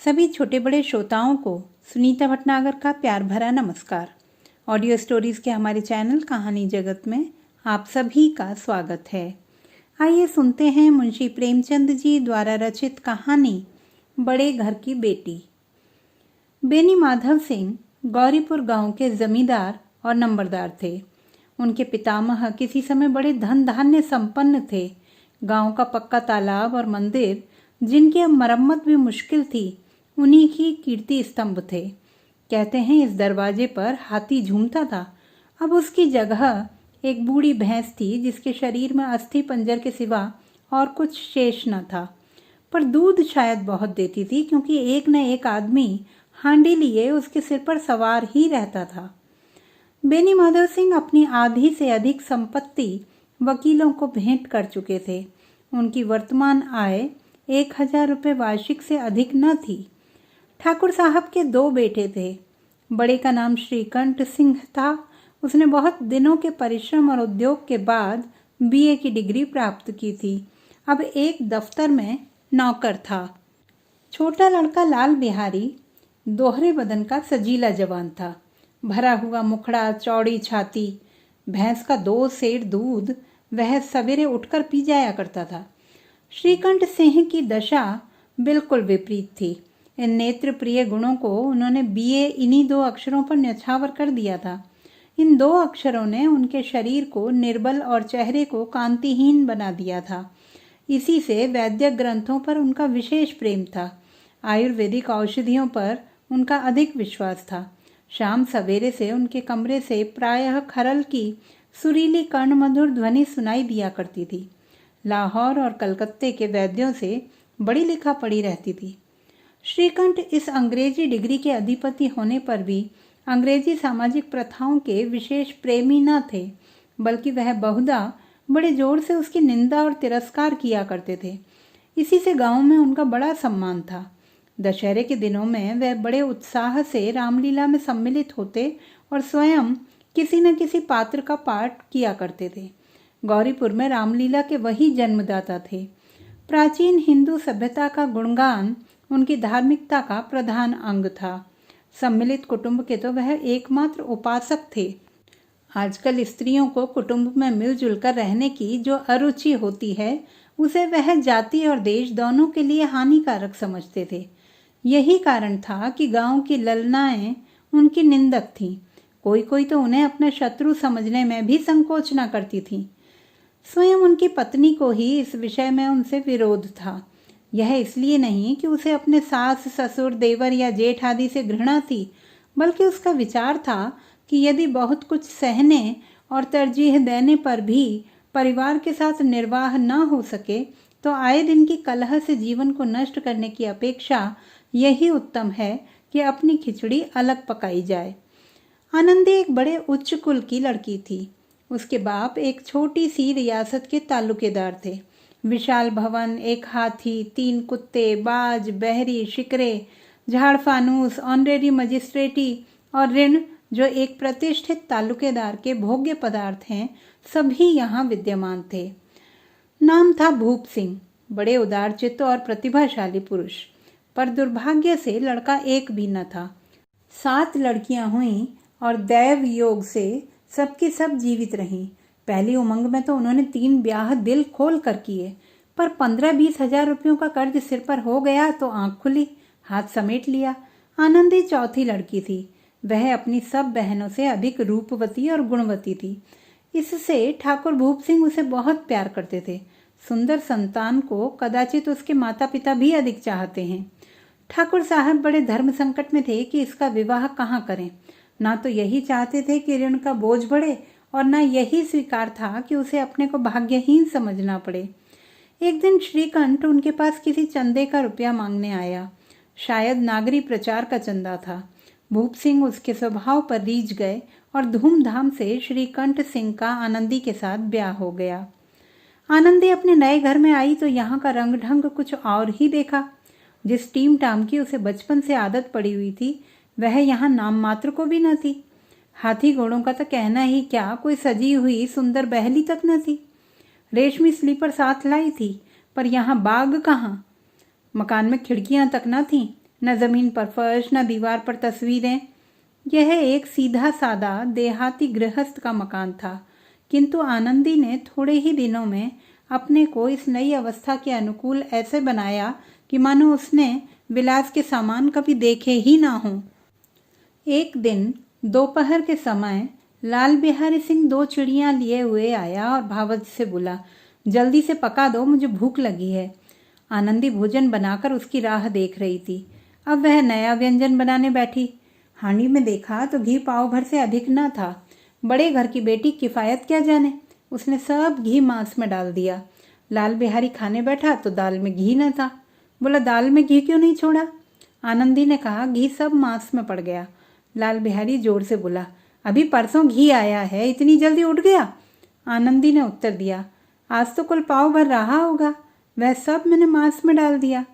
सभी छोटे बड़े श्रोताओं को सुनीता भटनागर का प्यार भरा नमस्कार। ऑडियो स्टोरीज के हमारे चैनल कहानी जगत में आप सभी का स्वागत है। आइए सुनते हैं मुंशी प्रेमचंद जी द्वारा रचित कहानी बड़े घर की बेटी। बेनी माधव सिंह गौरीपुर गांव के जमींदार और नंबरदार थे। उनके पितामह किसी समय बड़े धन धान्य संपन्न थे। गांव का पक्का तालाब और मंदिर, जिनकी अब मरम्मत भी मुश्किल थी, उन्हीं की कीर्ति स्तंभ थे। कहते हैं इस दरवाजे पर हाथी झूमता था। अब उसकी जगह एक बूढ़ी भैंस थी, जिसके शरीर में अस्थि पंजर के सिवा और कुछ शेष न था, पर दूध शायद बहुत देती थी, क्योंकि एक न एक आदमी हांडी लिए उसके सिर पर सवार ही रहता था। बेनी माधव सिंह अपनी आधी से अधिक संपत्ति वकीलों को भेंट कर चुके थे। उनकी वर्तमान आय 1000 रुपये वार्षिक से अधिक न थी। ठाकुर साहब के 2 बेटे थे। बड़े का नाम श्रीकंठ सिंह था। उसने बहुत दिनों के परिश्रम और उद्योग के बाद बीए की डिग्री प्राप्त की थी। अब एक दफ्तर में नौकर था। छोटा लड़का लाल बिहारी दोहरे बदन का सजीला जवान था। भरा हुआ मुखड़ा, चौड़ी छाती, भैंस का 2 सेर दूध वह सवेरे उठकर पी जाया करता था। श्रीकंठ सिंह की दशा बिल्कुल विपरीत थी। इन नेत्र प्रिय गुणों को उन्होंने बीए इन्हीं 2 अक्षरों पर न्यौछावर कर दिया था। इन 2 अक्षरों ने उनके शरीर को निर्बल और चेहरे को कांतिहीन बना दिया था। इसी से वैद्यक ग्रंथों पर उनका विशेष प्रेम था। आयुर्वेदिक औषधियों पर उनका अधिक विश्वास था। शाम सवेरे से उनके कमरे से प्रायः खरल की सुरीली कर्णमधुर ध्वनि सुनाई दिया करती थी। लाहौर और कलकत्ते के वैद्यों से बड़ी लिखा पड़ी रहती थी। श्रीकंठ इस अंग्रेजी डिग्री के अधिपति होने पर भी अंग्रेजी सामाजिक प्रथाओं के विशेष प्रेमी न थे, बल्कि वह बहुधा बड़े जोर से उसकी निंदा और तिरस्कार किया करते थे। इसी से गांव में उनका बड़ा सम्मान था। दशहरे के दिनों में वह बड़े उत्साह से रामलीला में सम्मिलित होते और स्वयं किसी न किसी पात्र का पाठ किया करते थे। गौरीपुर में रामलीला के वही जन्मदाता थे। प्राचीन हिंदू सभ्यता का गुणगान उनकी धार्मिकता का प्रधान अंग था। सम्मिलित कुटुंब के तो वह एकमात्र उपासक थे। आजकल स्त्रियों को कुटुंब में मिलजुल कर रहने की जो अरुचि होती है, उसे वह जाति और देश दोनों के लिए हानिकारक समझते थे। यही कारण था कि गांव की ललनाएं उनकी निंदक थीं। कोई कोई तो उन्हें अपने शत्रु समझने में भी संकोच न करती थीं। स्वयं उनकी पत्नी को ही इस विषय में उनसे विरोध था। यह इसलिए नहीं कि उसे अपने सास ससुर देवर या जेठ आदि से घृणा थी, बल्कि उसका विचार था कि यदि बहुत कुछ सहने और तरजीह देने पर भी परिवार के साथ निर्वाह न हो सके, तो आए दिन की कलह से जीवन को नष्ट करने की अपेक्षा यही उत्तम है कि अपनी खिचड़ी अलग पकाई जाए। आनंदी एक बड़े उच्च कुल की लड़की थी। उसके बाप एक छोटी सी रियासत के तालुकेदार थे। विशाल भवन, एक हाथी, 3 कुत्ते, बाज, बहरी, शिकरे, झाड़ फानूस, ऑनरेरी मजिस्ट्रेटी और ऋण, जो एक प्रतिष्ठित तालुकेदार के भोग्य पदार्थ हैं, सभी यहाँ विद्यमान थे। नाम था भूप सिंह। बड़े उदारचित्त और प्रतिभाशाली पुरुष, पर दुर्भाग्य से लड़का एक भी न था। 7 लड़कियां हुईं और दैव योग से सबकी सब जीवित रहीं। पहली उमंग में तो उन्होंने 3 ब्याह दिल खोल कर किए, पर 15-20 हजार रुपयों का कर्ज सिर पर हो गया तो आंख खुली, हाथ समेट लिया। आनंदी चौथी लड़की थी। वह अपनी सब बहनों से अधिक रूपवती और गुणवती थी। इससे ठाकुर भूप सिंह उसे बहुत प्यार करते थे। सुंदर संतान को कदाचित उसके माता पिता भी अधिक चाहते हैं। ठाकुर साहब बड़े धर्म संकट में थे कि इसका विवाह कहाँ करें। ना तो यही चाहते थे कि ऋण का बोझ बढ़े, और न यही स्वीकार था कि उसे अपने को भाग्यहीन समझना पड़े। एक दिन श्रीकंठ उनके पास किसी चंदे का रुपया मांगने आया। शायद नागरी प्रचार का चंदा था। भूप सिंह उसके स्वभाव पर रीझ गए और धूमधाम से श्रीकंठ सिंह का आनंदी के साथ ब्याह हो गया। आनंदी अपने नए घर में आई तो यहाँ का रंग ढंग कुछ और ही देखा। जिस टीम टाम की उसे बचपन से आदत पड़ी हुई थी, वह यहाँ नाम मात्र को भी न थी। हाथी घोड़ों का तो कहना ही क्या, कोई सजी हुई सुंदर बहली तक न थी। रेशमी स्लीपर साथ लाई थी, पर यहाँ बाग कहाँ। मकान में खिड़कियां तक न थीं, न जमीन पर फर्श, न दीवार पर तस्वीरें। यह एक सीधा सादा देहाती गृहस्थ का मकान था, किंतु आनंदी ने थोड़े ही दिनों में अपने को इस नई अवस्था के अनुकूल ऐसे बनाया कि मानो उसने विलास के सामान कभी देखे ही ना हों। एक दिन दोपहर के समय लाल बिहारी सिंह 2 चिड़ियां लिए हुए आया और भावज से बोला, जल्दी से पका दो, मुझे भूख लगी है। आनंदी भोजन बनाकर उसकी राह देख रही थी। अब वह नया व्यंजन बनाने बैठी। हांडी में देखा तो घी पाव भर से अधिक न था। बड़े घर की बेटी किफायत क्या जाने, उसने सब घी मांस में डाल दिया। लाल बिहारी खाने बैठा तो दाल में घी न था। बोला, दाल में घी क्यों नहीं छोड़ा? आनंदी ने कहा, घी सब मांस में पड़ गया। लाल बिहारी जोर से बोला, अभी परसों घी आया है, इतनी जल्दी उठ गया? आनंदी ने उत्तर दिया, आज तो कुल पाव भर रहा होगा, वह सब मैंने मांस में डाल दिया।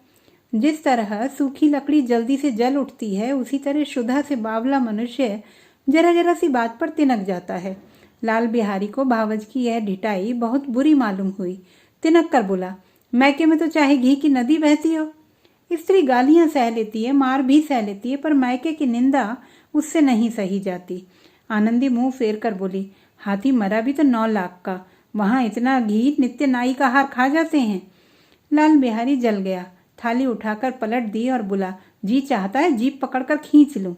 जिस तरह सूखी लकड़ी जल्दी से जल उठती है, उसी तरह शुदा से बावला मनुष्य जरा जरा सी बात पर तिनक जाता है। लाल बिहारी को भावज की यह ढिठाई बहुत बुरी मालूम हुई। तिनक कर बोला, मैके में तो चाहे घी की नदी बहती हो। स्त्री गालियां सह लेती है, मार भी सह लेती है, पर मैके की निंदा उससे नहीं सही जाती। आनंदी मुंह फेर कर बोली, हाथी मरा भी तो 9 लाख का, वहां इतना घी नित्य नाई का हार खा जाते हैं। लाल बिहारी जल गया, थाली उठाकर पलट दी और बोला, जी चाहता है जीभ पकड़कर खींच लूं।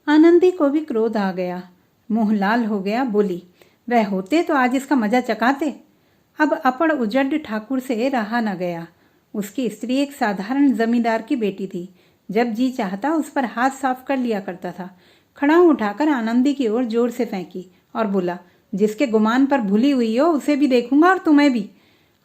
आनंदी को भी क्रोध आ गया, मुंह लाल हो गया। बोली, वह होते तो आज इसका मजा चकाते। अब अपड़ उजड़ ठाकुर से रहा न गया। उसकी स्त्री एक साधारण जमींदार की बेटी थी। जब जी चाहता उस पर हाथ साफ कर लिया करता था। खड़ाऊ उठाकर आनंदी की ओर जोर से फेंकी और बोला, जिसके गुमान पर भूली हुई हो उसे भी देखूंगा और तुम्हें भी।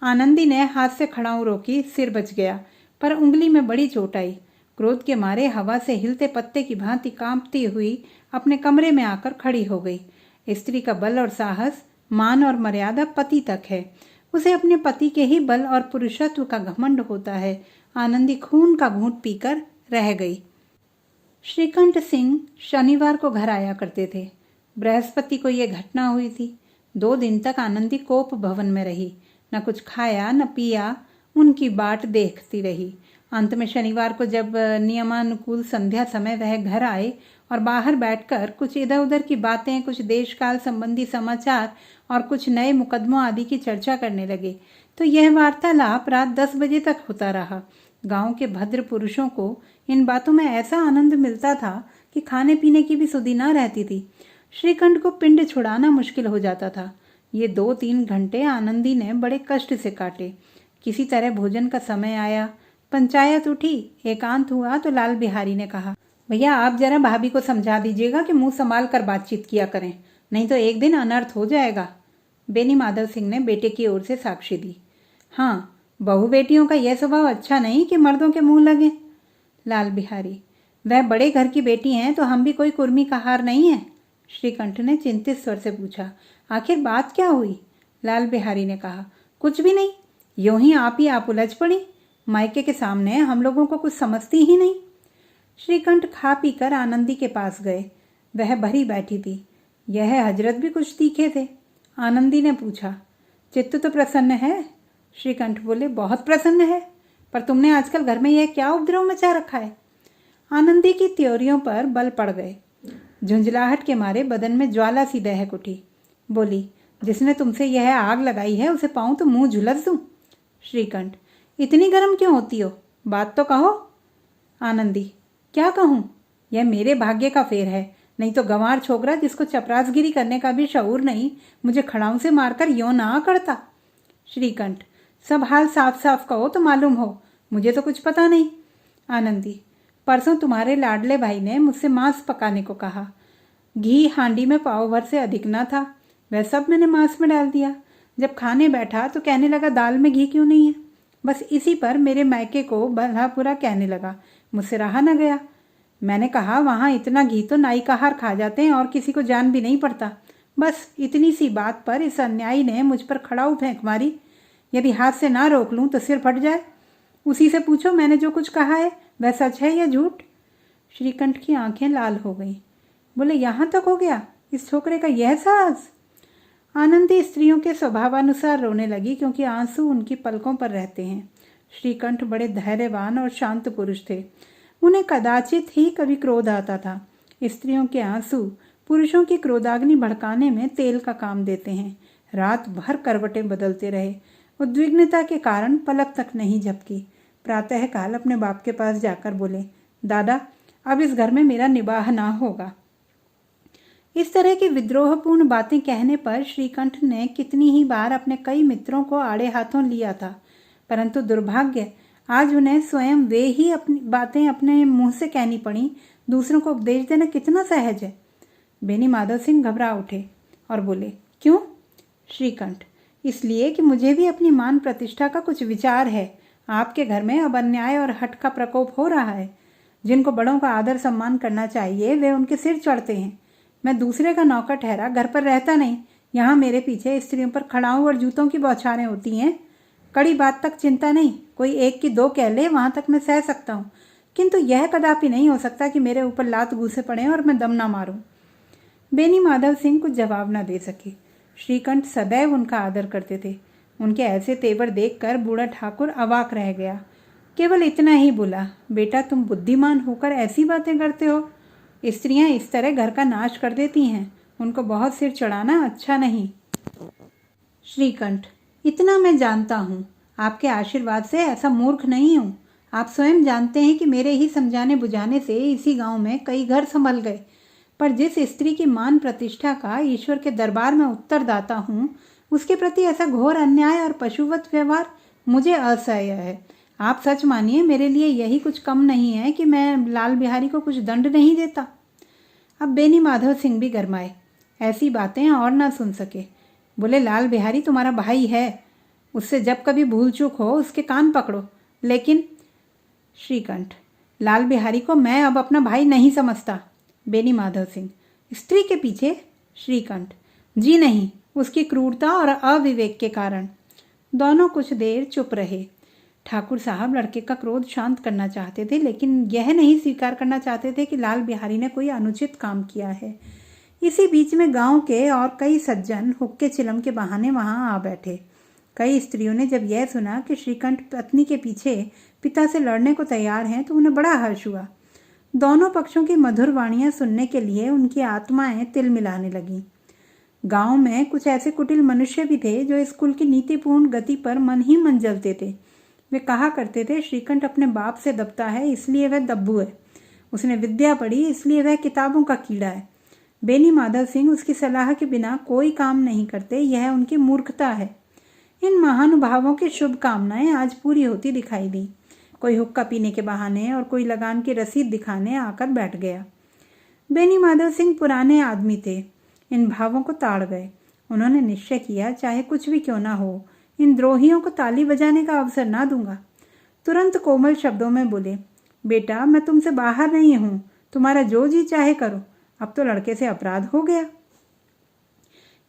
आनंदी ने हाथ से खड़ाऊ रोकी, सिर बच गया, पर उंगली में बड़ी चोट आई। क्रोध के मारे हवा से हिलते पत्ते की भांति कांपती हुई अपने कमरे में आकर खड़ी हो गई। स्त्री का बल और साहस, मान और मर्यादा पति तक है। उसे अपने पति के ही बल और पुरुषत्व का घमंड होता है। आनंदी खून का घूंट पीकर रह गई। श्रीकंठ सिंह शनिवार को घर आया करते थे। बृहस्पति को यह घटना हुई थी। 2 दिन तक आनंदी कोप भवन में रही, न कुछ खाया न पिया, उनकी बाट देखती रही। अंत में शनिवार को जब नियमानुकूल संध्या समय वह घर आए और बाहर बैठकर कुछ इधर उधर की बातें, कुछ देशकाल संबंधी समाचार और कुछ नए मुकदमों आदि की चर्चा करने लगे, तो यह वार्तालाप रात 10 बजे तक होता रहा। गांव के भद्र पुरुषों को इन बातों में ऐसा आनंद मिलता था कि खाने पीने की भी सुधि न रहती थी। श्रीकंठ को पिंड छुड़ाना मुश्किल हो जाता था। ये 2-3 घंटे आनंदी ने बड़े कष्ट से काटे। किसी तरह भोजन का समय आया, पंचायत उठी, एकांत हुआ तो लाल बिहारी ने कहा, भैया आप जरा भाभी को समझा दीजिएगा कि मुंह संभाल कर बातचीत किया करें, नहीं तो एक दिन अनर्थ हो जाएगा। बेनी माधव सिंह ने बेटे की ओर से साक्षी दी। हाँ, बहू बेटियों का यह स्वभाव अच्छा नहीं कि मर्दों के मुंह लगे। लाल बिहारी, वह बड़े घर की बेटी हैं तो हम भी कोई कुर्मी का हार नहीं है। श्रीकंठ ने चिंतित स्वर से पूछा, आखिर बात क्या हुई? लाल बिहारी ने कहा, कुछ भी नहीं, यूं ही आप उलझ पड़ी। मायके के सामने हम लोगों को कुछ समझती ही नहीं। श्रीकंठ खा पी कर आनंदी के पास गए। वह भरी बैठी थी। यह हजरत भी कुछ तीखे थे। आनंदी ने पूछा, चित्त तो प्रसन्न है? श्रीकंठ बोले, बहुत प्रसन्न है, पर तुमने आजकल घर में यह क्या उपद्रव मचा रखा है? आनंदी की त्योरियों पर बल पड़ गए। झुंझलाहट के मारे बदन में ज्वाला सी दहक उठी। बोली, जिसने तुमसे यह आग लगाई है उसे पाऊं तो मुंह झुलस दूं। श्रीकंठ, इतनी गर्म क्यों होती हो? बात तो कहो। आनंदी, क्या कहूं? यह मेरे भाग्य का फेर है, नहीं तो गंवार छोकरा जिसको चपरासगिरी करने का भी शऊर नहीं, मुझे खड़ाऊ से मारकर यों ना करता। श्रीकंठ, सब हाल साफ साफ कहो तो मालूम हो, मुझे तो कुछ पता नहीं। आनंदी, परसों तुम्हारे लाडले भाई ने मुझसे मांस पकाने को कहा। घी हांडी में पाव भर से अधिक ना था, वह सब मैंने मांस में डाल दिया। जब खाने बैठा तो कहने लगा, दाल में घी क्यों नहीं है? बस इसी पर मेरे मायके को भला बुरा कहने लगा। मुझसे रहा न गया। मैंने कहा, वहाँ इतना घी तो नाई का हार खा जाते हैं और किसी को जान भी नहीं पड़ता। बस इतनी सी बात पर इस अन्यायी ने मुझ पर खड़ाऊ फेंक मारी। यदि हाथ से ना रोक लूँ तो सिर फट जाए। उसी से पूछो मैंने जो कुछ कहा है वह सच है या झूठ। श्रीकंठ की आंखें लाल हो गईं। बोले, यहाँ तक हो गया इस छोकरे का यह साहस? आनंदी स्त्रियों के स्वभावानुसार रोने लगी, क्योंकि आंसू उनकी पलकों पर रहते हैं। श्रीकंठ बड़े धैर्यवान और शांत पुरुष थे। उन्हें कदाचित ही कभी क्रोध आता था। स्त्रियों के आंसू पुरुषों की क्रोधाग्नि भड़काने में तेल का काम देते हैं। रात भर करवटें बदलते रहे। उद्विग्नता के कारण पलक तक नहीं झपकी। प्रातःकाल अपने बाप के पास जाकर बोले, दादा, अब इस घर में मेरा निबाह ना होगा। इस तरह की विद्रोहपूर्ण बातें कहने पर श्रीकंठ ने कितनी ही बार अपने कई मित्रों को आड़े हाथों लिया था, परंतु दुर्भाग्य आज उन्हें स्वयं वे ही अपनी बातें अपने मुंह से कहनी पड़ी। दूसरों को उपदेश देना कितना सहज है। बेनी माधव सिंह घबरा उठे और बोले, क्यों? श्रीकंठ, इसलिए कि मुझे भी अपनी मान प्रतिष्ठा का कुछ विचार है। आपके घर में अब अन्याय और हठ का प्रकोप हो रहा है। जिनको बड़ों का आदर सम्मान करना चाहिए वे उनके सिर चढ़ते हैं। मैं दूसरे का नौकर ठहरा घर पर रहता नहीं। यहाँ मेरे पीछे स्त्रियों पर खड़ाऊं और जूतों की बौछारें होती हैं। कड़ी बात तक चिंता नहीं, कोई एक की दो कह ले वहां तक मैं सह सकता हूँ, किंतु यह कदापि नहीं हो सकता कि मेरे ऊपर लात घूसे पड़े और मैं दम ना मारूं। बेनी माधव सिंह कुछ जवाब न दे सके। श्रीकंठ सदैव उनका आदर करते थे। उनके ऐसे तेवर देखकर बूढ़ा ठाकुर अवाक रह गया। केवल इतना ही बोला, बेटा, तुम बुद्धिमान होकर ऐसी बातें करते हो? स्त्रियां इस तरह घर का नाश कर देती हैं। उनको बहुत सिर चढ़ाना अच्छा नहीं। श्रीकंठ, इतना मैं जानता हूँ। आपके आशीर्वाद से ऐसा मूर्ख नहीं हूँ। आप स्वयं जानते हैं कि मेरे ही समझाने बुझाने से इसी गांव में कई घर संभल गए। पर जिस स्त्री की मान प्रतिष्ठा का ईश्वर के दरबार में उत्तरदाता हूँ, उसके प्रति ऐसा घोर अन्याय और पशुवत व्यवहार मुझे असह्य है। आप सच मानिए, मेरे लिए यही कुछ कम नहीं है कि मैं लाल बिहारी को कुछ दंड नहीं देता। अब बेनी माधव सिंह भी गरमाए, ऐसी बातें और ना सुन सके। बोले, लाल बिहारी तुम्हारा भाई है, उससे जब कभी भूल चूक हो उसके कान पकड़ो। लेकिन श्रीकंठ, लाल बिहारी को मैं अब अपना भाई नहीं समझता। बेनी माधव सिंह, स्त्री के पीछे? श्रीकंठ, जी नहीं, उसकी क्रूरता और अविवेक के कारण। दोनों कुछ देर चुप रहे। ठाकुर साहब लड़के का क्रोध शांत करना चाहते थे, लेकिन यह नहीं स्वीकार करना चाहते थे कि लाल बिहारी ने कोई अनुचित काम किया है। इसी बीच में गांव के और कई सज्जन हुक्के चिलम के बहाने वहां आ बैठे। कई स्त्रियों ने जब यह सुना कि श्रीकंठ पत्नी के पीछे पिता से लड़ने को तैयार हैं तो उन्हें बड़ा हर्ष हुआ। दोनों पक्षों की मधुर वाणियां सुनने के लिए उनकी आत्माएं तिल मिलाने लगीं। गांव में कुछ ऐसे कुटिल मनुष्य भी थे जो इस कुल की नीतिपूर्ण गति पर मन ही मन जलते थे। वे कहा करते थे, श्रीकंठ अपने बाप से दबता है इसलिए वह दब्बू है। उसने विद्या पढ़ी इसलिए वह किताबों का कीड़ा है। बेनी माधव सिंह उसकी सलाह के बिना कोई काम नहीं करते, यह उनकी मूर्खता है। इन महानुभावों की शुभकामनाएं आज पूरी होती दिखाई दी। कोई हुक्का पीने के बहाने और कोई लगान की रसीद दिखाने आकर बैठ गया। बेनी माधव सिंह पुराने आदमी थे, इन भावों को ताड़ गए। उन्होंने निश्चय किया, चाहे कुछ भी क्यों ना हो, इन द्रोहियों को ताली बजाने का अवसर ना दूंगा। तुरंत कोमल शब्दों में बोले, बेटा, मैं तुमसे बाहर नहीं हूँ, तुम्हारा जो जी चाहे करो। अब तो लड़के से अपराध हो गया।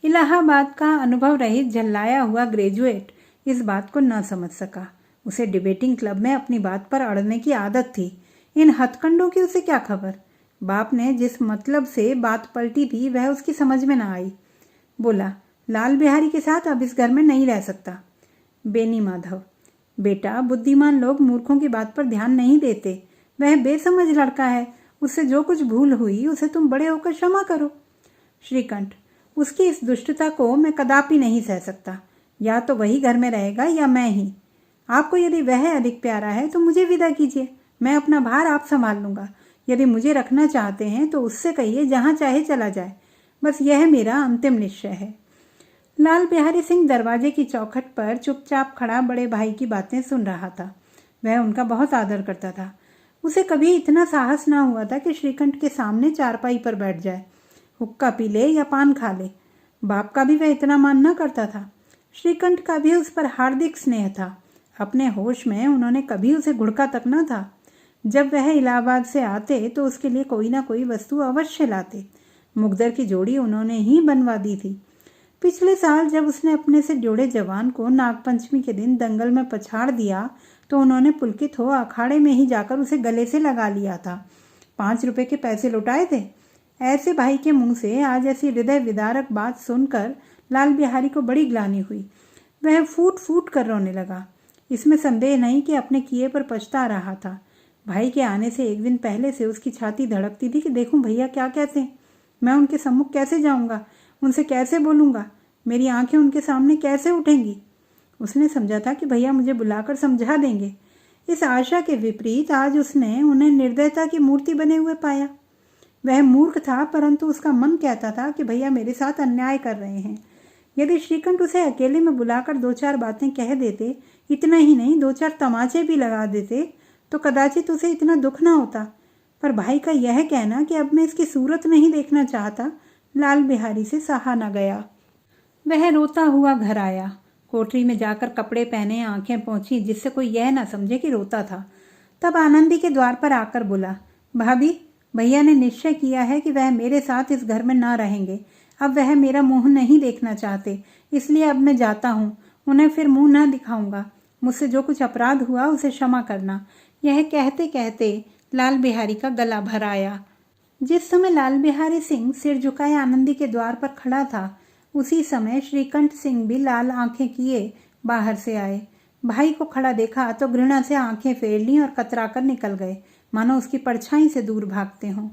इलाहाबाद का अनुभव रहित झल्लाया हुआ ग्रेजुएट इस बात को न समझ सका। उसे डिबेटिंग क्लब में अपनी बात पर अड़ने की आदत थी। इन हथकंडों की उसे क्या खबर। बाप ने जिस मतलब से बात पलटी थी वह उसकी समझ में न आई। बोला, लाल बिहारी के साथ अब इस घर में नहीं रह सकता। बेनी माधव, बेटा, बुद्धिमान लोग मूर्खों की बात पर ध्यान नहीं देते। वह बेसमझ लड़का है, उससे जो कुछ भूल हुई उसे तुम बड़े होकर क्षमा करो। श्रीकंठ, उसकी इस दुष्टता को मैं कदापि नहीं सह सकता। या तो वही घर में रहेगा या मैं ही। आपको यदि वह अधिक प्यारा है तो मुझे विदा कीजिए, मैं अपना भार आप संभाल लूंगा। यदि मुझे रखना चाहते हैं तो उससे कहिए जहां चाहे चला जाए। बस यह मेरा अंतिम निश्चय है। लाल बिहारी सिंह दरवाजे की चौखट पर चुपचाप खड़ा बड़े भाई की बातें सुन रहा था। वह उनका बहुत आदर करता था। उसे कभी इतना साहस ना हुआ था कि श्रीकंठ के सामने चारपाई पर बैठ जाए, हुक्का पी ले या पान खा ले। बाप का भी वह इतना मान न करता था। श्रीकंठ का भी उस पर हार्दिक स्नेह था। अपने होश में उन्होंने कभी उसे घुड़का तक न था। जब वह इलाहाबाद से आते तो उसके लिए कोई ना कोई वस्तु अवश्य लाते। मुगदर की जोड़ी उन्होंने ही बनवा दी थी। पिछले साल जब उसने अपने से जोड़े जवान को नागपंचमी के दिन दंगल में पछाड़ दिया तो उन्होंने पुलकित हो अखाड़े में ही जाकर उसे गले से लगा लिया था। 5 रुपए के पैसे लौटाए थे। ऐसे भाई के मुंह से आज ऐसी हृदय विदारक बात सुनकर लाल बिहारी को बड़ी ग्लानि हुई। वह फूट फूट कर रोने लगा। इसमें संदेह नहीं कि अपने किए पर पछता रहा था। भाई के आने से एक दिन पहले से उसकी छाती धड़कती थी कि देखूं भैया क्या कहते हैं, मैं उनके सम्मुख कैसे जाऊंगा, उनसे कैसे बोलूंगा, मेरी आंखें उनके सामने कैसे उठेंगी। उसने समझा था कि भैया मुझे बुलाकर समझा देंगे। इस आशा के विपरीत आज उसने उन्हें निर्दयता की मूर्ति बने हुए पाया। वह मूर्ख था, परंतु उसका मन कहता था कि भैया मेरे साथ अन्याय कर रहे हैं। यदि श्रीकंठ उसे अकेले में बुलाकर 2-4 बातें कह देते, इतना ही नहीं 2-4 तमाचे भी लगा देते, तो कदाचित उसे इतना दुख ना होता। पर भाई का यह कहना कि अब मैं इसकी सूरत नहीं देखना चाहता, लाल बिहारी से सहा न गया। वह रोता हुआ घर आया। कोठरी में जाकर कपड़े पहने, आंखें पोंछी जिससे कोई यह ना समझे कि रोता था। तब आनंदी के द्वार पर आकर बोला, भाभी, भैया ने निश्चय किया है कि वह मेरे साथ इस घर में ना रहेंगे। अब वह मेरा मुंह नहीं देखना चाहते, इसलिए अब मैं जाता हूँ। उन्हें फिर मुंह ना दिखाऊंगा। मुझसे जो कुछ अपराध हुआ उसे क्षमा करना। यह कहते कहते लाल बिहारी का गला भर आया। जिस समय लाल बिहारी सिंह सिर झुकाए आनंदी के द्वार पर खड़ा था, उसी समय श्रीकंठ सिंह भी लाल आंखें किए बाहर से आए। भाई को खड़ा देखा तो घृणा से आंखें फेर ली और कतराकर निकल गए, मानो उसकी परछाई से दूर भागते हों।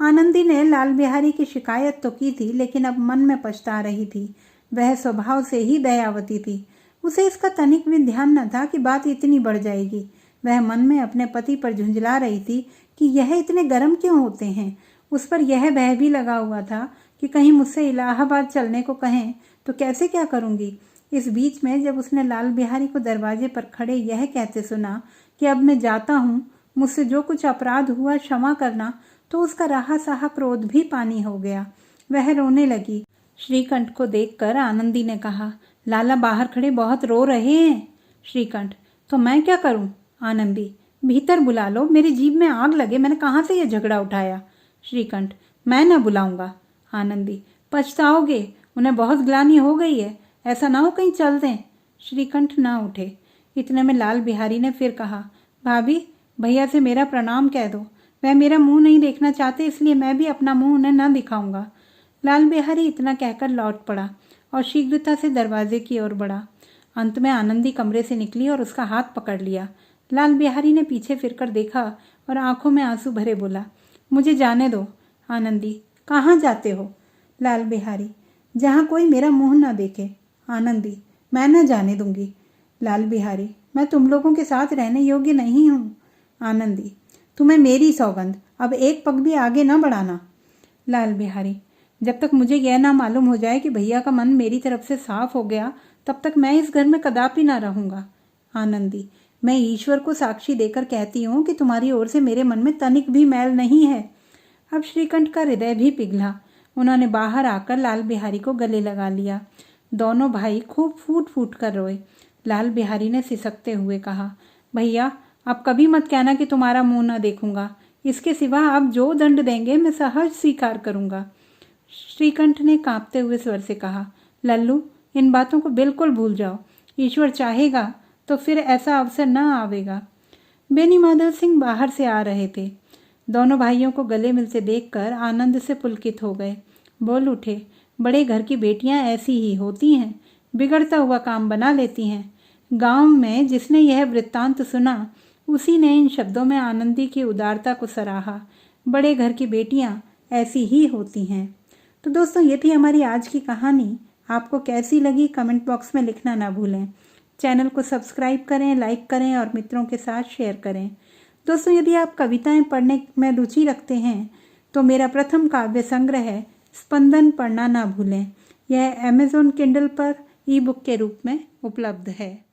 आनंदी ने लाल बिहारी की शिकायत तो की थी, लेकिन अब मन में पछता रही थी। वह स्वभाव से ही दयावती थी। उसे इसका तनिक भी ध्यान न था कि बात इतनी बढ़ जाएगी। वह मन में अपने पति पर झुंझला रही थी कि यह इतने गर्म क्यों होते हैं। उस पर यह भय भी लगा हुआ था कि कहीं मुझसे इलाहाबाद चलने को कहें तो कैसे क्या करूंगी। इस बीच में जब उसने लाल बिहारी को दरवाजे पर खड़े यह कहते सुना कि अब मैं जाता हूँ, मुझसे जो कुछ अपराध हुआ क्षमा करना, तो उसका रहा सहा क्रोध भी पानी हो गया। वह रोने लगी। श्रीकंठ को देखकर आनंदी ने कहा, लाला बाहर खड़े बहुत रो रहे हैं। श्रीकंठ, तो मैं क्या करूं? आनंदी, भीतर बुला लो, मेरी जीभ में आग लगे, मैंने कहाँ से यह झगड़ा उठाया। श्रीकंठ, मैं न बुलाऊंगा। आनंदी, पछताओगे, उन्हें बहुत ग्लानि हो गई है, ऐसा ना हो कहीं चल दें। श्रीकंठ ना उठे। इतने में लाल बिहारी ने फिर कहा, भाभी, भैया से मेरा प्रणाम कह दो। वह मेरा मुंह नहीं देखना चाहते, इसलिए मैं भी अपना मुंह उन्हें न दिखाऊंगा। लाल बिहारी इतना कहकर लौट पड़ा और शीघ्रता से दरवाजे की ओर बढ़ा। अंत में आनंदी कमरे से निकली और उसका हाथ पकड़ लिया। लाल बिहारी ने पीछे फिरकर देखा और आंखों में आंसू भरे बोला, मुझे जाने दो। आनंदी, कहाँ जाते हो? लाल बिहारी, जहाँ कोई मेरा मुंह न देखे। आनंदी, मैं न जाने दूंगी। लाल बिहारी, मैं तुम लोगों के साथ रहने योग्य नहीं हूँ। आनंदी, तुम्हें मेरी सौगंध, अब एक पग भी आगे न बढ़ाना। लाल बिहारी, जब तक मुझे यह ना मालूम हो जाए कि भैया का मन मेरी तरफ से साफ हो गया, तब तक मैं इस घर में कदापि ना रहूंगा। आनंदी, मैं ईश्वर को साक्षी देकर कहती हूँ कि तुम्हारी ओर से मेरे मन में तनिक भी मैल नहीं है। अब श्रीकंठ का हृदय भी पिघला। उन्होंने बाहर आकर लाल बिहारी को गले लगा लिया। दोनों भाई खूब फूट फूट कर रोए। लाल बिहारी ने सिसकते हुए कहा, भैया, अब कभी मत कहना कि तुम्हारा मुंह न देखूंगा। इसके सिवा आप जो दंड देंगे मैं सहज स्वीकार करूंगा। श्रीकंठ ने कांपते हुए स्वर से कहा, लल्लू, इन बातों को बिल्कुल भूल जाओ। ईश्वर चाहेगा तो फिर ऐसा अवसर न आवेगा। बेनी माधव सिंह बाहर से आ रहे थे। दोनों भाइयों को गले मिलते देखकर आनंद से पुलकित हो गए। बोल उठे, बड़े घर की बेटियां ऐसी ही होती हैं, बिगड़ता हुआ काम बना लेती हैं। गांव में जिसने यह वृत्तांत सुना, उसी ने इन शब्दों में आनंदी की उदारता को सराहा। बड़े घर की बेटियां ऐसी ही होती हैं। तो दोस्तों, ये थी हमारी आज की कहानी। आपको कैसी लगी कमेंट बॉक्स में लिखना ना भूलें। चैनल को सब्सक्राइब करें, लाइक करें और मित्रों के साथ शेयर करें। दोस्तों, यदि आप कविताएं पढ़ने में रुचि रखते हैं तो मेरा प्रथम काव्य संग्रह है स्पंदन पढ़ना ना भूलें। यह अमेज़न किंडल पर ई बुक के रूप में उपलब्ध है।